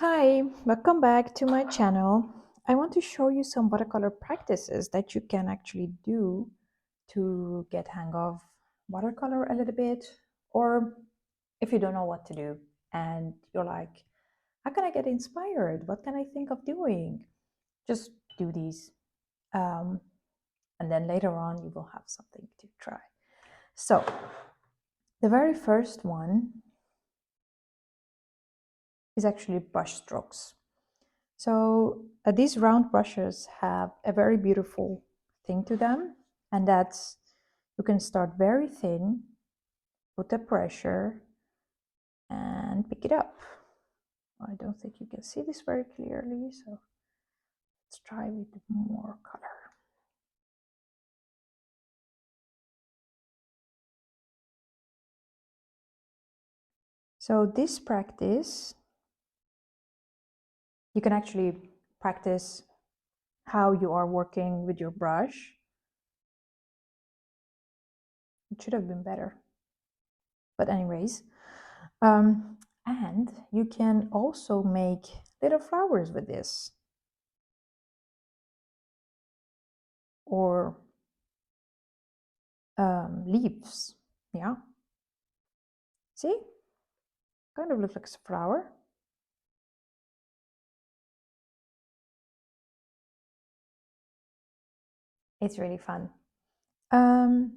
Hi, welcome back to my channel. I want to show you some watercolor practices that you can actually do to get hang of watercolor a little bit, or if you don't know what to do and you're like, how can I get inspired? What can I think of doing? Just do these. Um, and then later on you will have something to try. So the very first one is actually brush strokes. So these round brushes have a very beautiful thing to them, and that's you can start very thin, put the pressure, and pick it up. I don't think you can see this very clearly, so let's try with more color. So this practice, you can actually practice how you are working with your brush. It should have been better. But anyways, and you can also make little flowers with this. Or leaves. Yeah. See? Kind of looks like a flower. It's really fun. And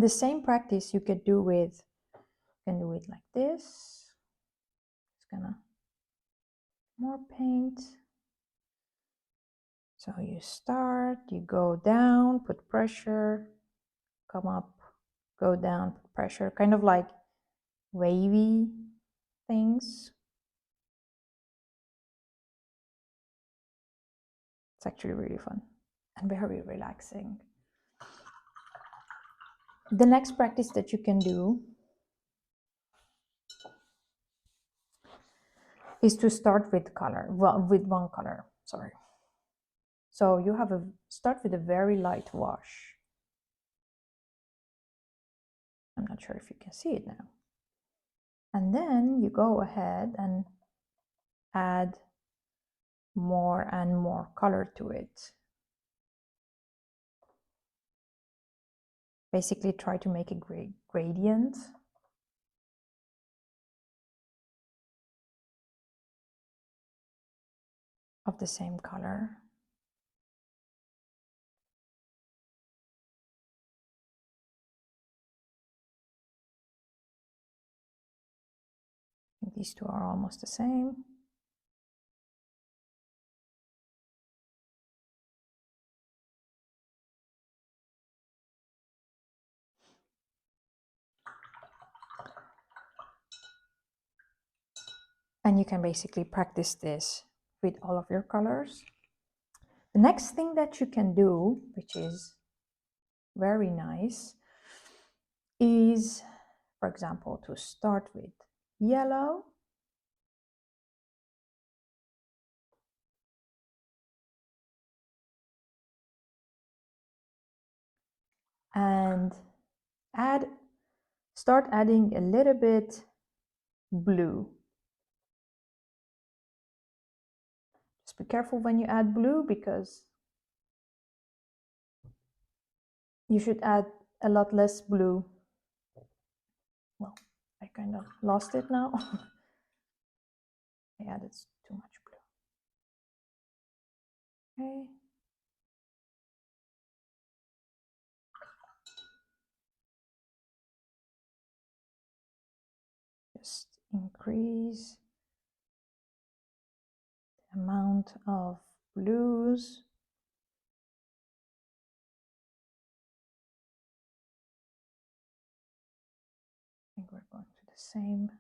the same practice you could do with, you can do it like this. Just gonna more paint. So you start, you go down, put pressure, come up, go down, put pressure, kind of like wavy things. It's actually really fun and very relaxing. The next practice that you can do is to start with color, well, with one color, sorry. So you have a start with a very light wash. I'm not sure if you can see it now. And then you go ahead and add more and more color to it. Basically try to make a gradient. Of the same color. I think these two are almost the same. And you can basically practice this with all of your colors. The next thing that you can do, which is very nice, is, for example, to start with yellow. And start adding a little bit blue. Just be careful when you add blue, because you should add a lot less blue. Well, I kind of lost it now. I added too much blue. Okay. Just increase the amount of blues. I think we're going to the same.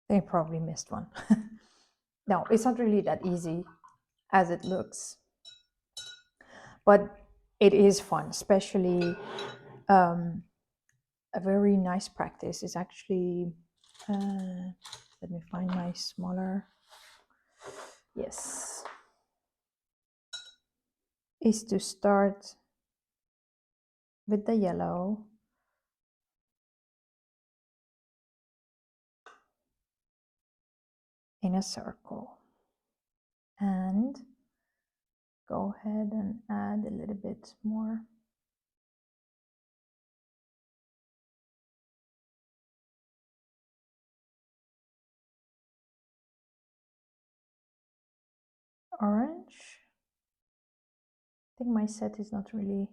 They probably missed one. No, it's not really that easy as it looks. But it is fun, especially a very nice practice is actually, let me find my smaller, yes, is to start with the yellow in a circle and go ahead and add a little bit more. Orange. I think my set is not really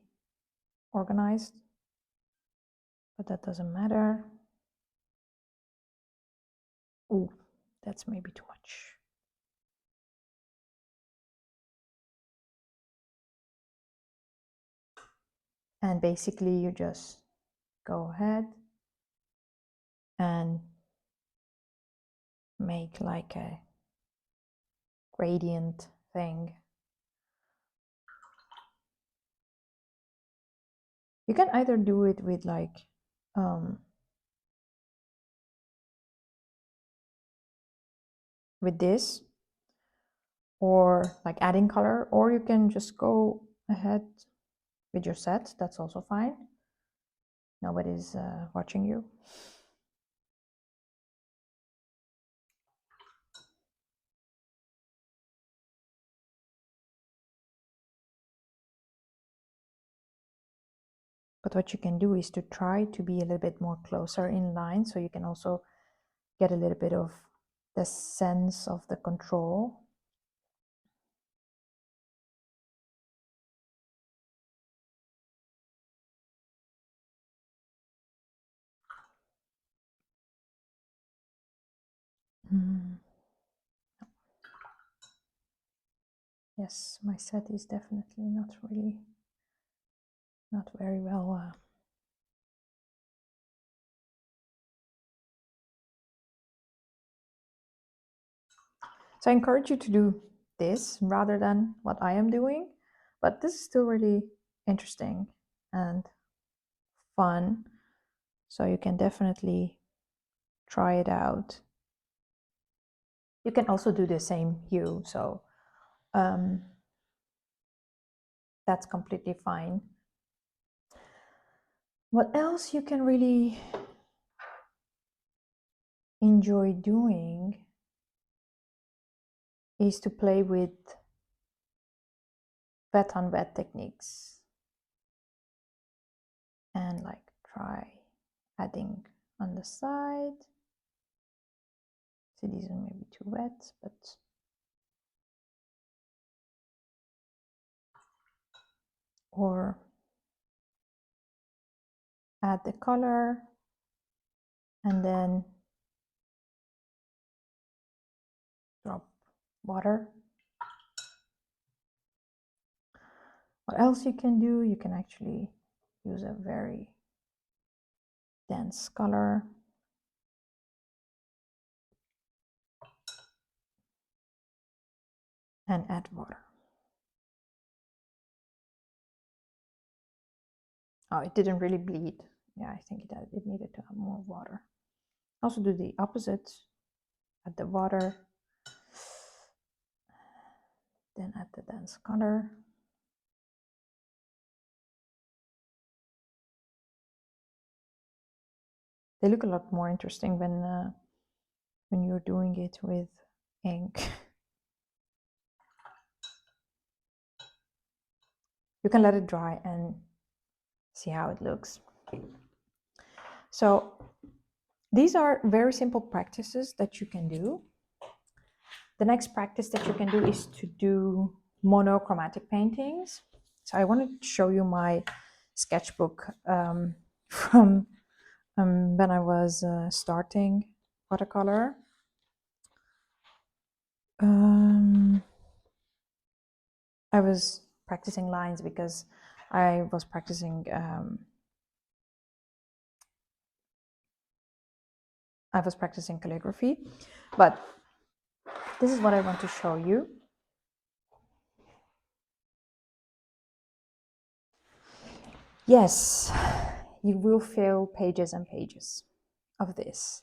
organized, but that doesn't matter. Ooh, that's maybe too much. And basically you just go ahead and make like a gradient thing. You can either do it with like with this, or like adding color, or you can just go ahead with your set. That's also fine. Nobody's watching you. But what you can do is to try to be a little bit more closer in line, so you can also get a little bit of the sense of the control. Yes, my set is definitely not very well. So I encourage you to do this rather than what I am doing, but this is still really interesting and fun. So you can definitely try it out. You can also do the same hue, so that's completely fine. What else you can really enjoy doing is to play with wet on wet techniques and like try adding on the side. See, these are maybe too wet, but or add the color and then drop water. What else you can do? You can actually use a very dense color and add water. Oh, it didn't really bleed. Yeah, I think it needed to have more water. Also do the opposite. Add the water, then add the dense color. They look a lot more interesting when you're doing it with ink. You can let it dry and see how it looks. So these are very simple practices that you can do. The next practice that you can do is to do monochromatic paintings. So I wanted to show you my sketchbook from when I was starting watercolor. I was practicing lines because I was practicing calligraphy, but this is what I want to show you. Yes, you will fill pages and pages of this.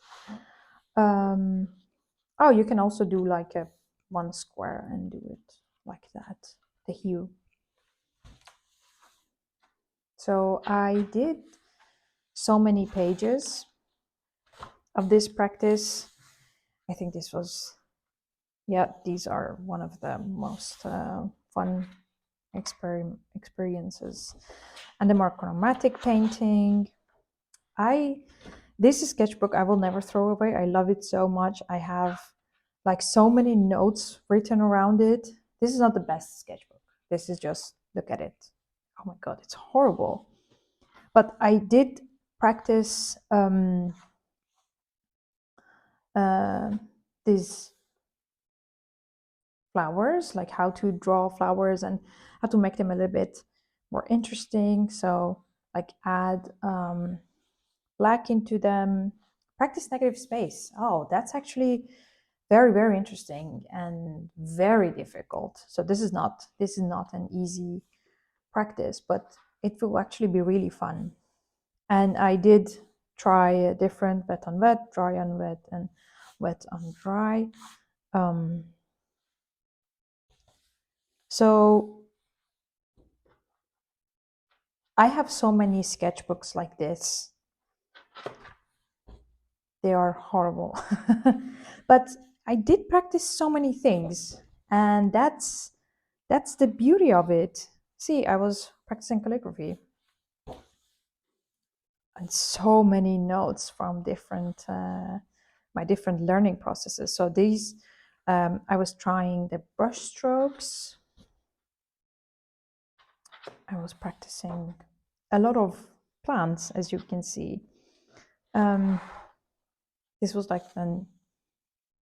Oh, you can also do like a one square and do it like that, the hue. So I did so many pages of this practice. I think this was, yeah, these are one of the most fun experiences. And the monochromatic painting. This sketchbook I will never throw away. I love it so much. I have like so many notes written around it. This is not the best sketchbook. This is just, look at it. Oh my God, it's horrible. But I did practice these flowers, like how to draw flowers and how to make them a little bit more interesting. So like add black into them, practice negative space. Oh, that's actually very, very interesting and very difficult. So this is not an easy practice, but it will actually be really fun. And I did try a different wet on wet, dry on wet, and wet on dry. So I have so many sketchbooks like this. They are horrible. But I did practice so many things, and that's the beauty of it. See, I was practicing calligraphy and so many notes from different my different learning processes. So these I was trying the brush strokes. I was practicing a lot of plants, as you can see. This was like an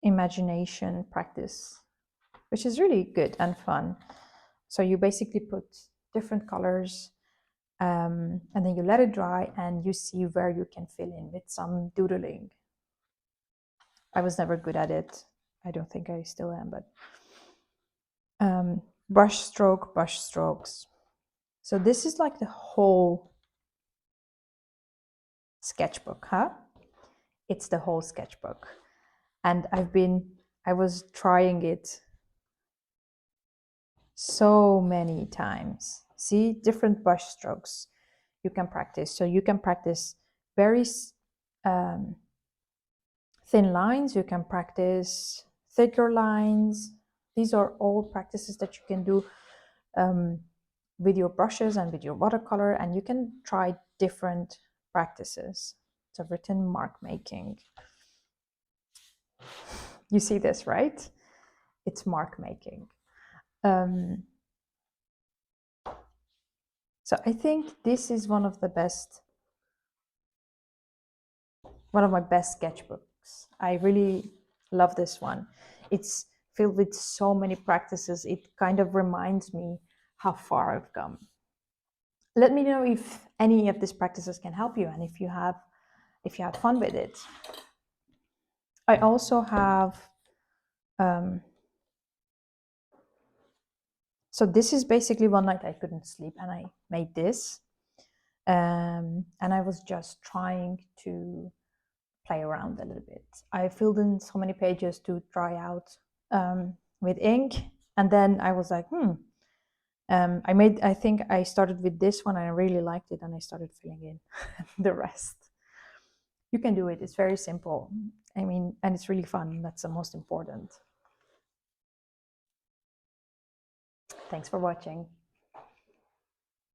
imagination practice, which is really good and fun. So you basically put different colors and then you let it dry and you see where you can fill in with some doodling. I was never good at it. I don't think I still am, but brush strokes. So this is like the whole sketchbook, huh? It's the whole sketchbook. And I was trying it so many times. See, different brush strokes you can practice. So you can practice very thin lines, you can practice thicker lines. These are all practices that you can do with your brushes and with your watercolor, and you can try different practices. So written mark making. You see this, right? It's mark making. So I think this is one of my best sketchbooks. I really love this one. It's filled with so many practices. It kind of reminds me how far I've come. Let me know if any of these practices can help you and if you had fun with it. I also have so this is basically one night I couldn't sleep and I made this. And I was just trying to play around a little bit. I filled in so many pages to try out with ink, and then I was like, I think I started with this one and I really liked it, and I started filling in the rest. You can do it. It's very simple. I mean, and it's really fun. That's the most important. Thanks for watching.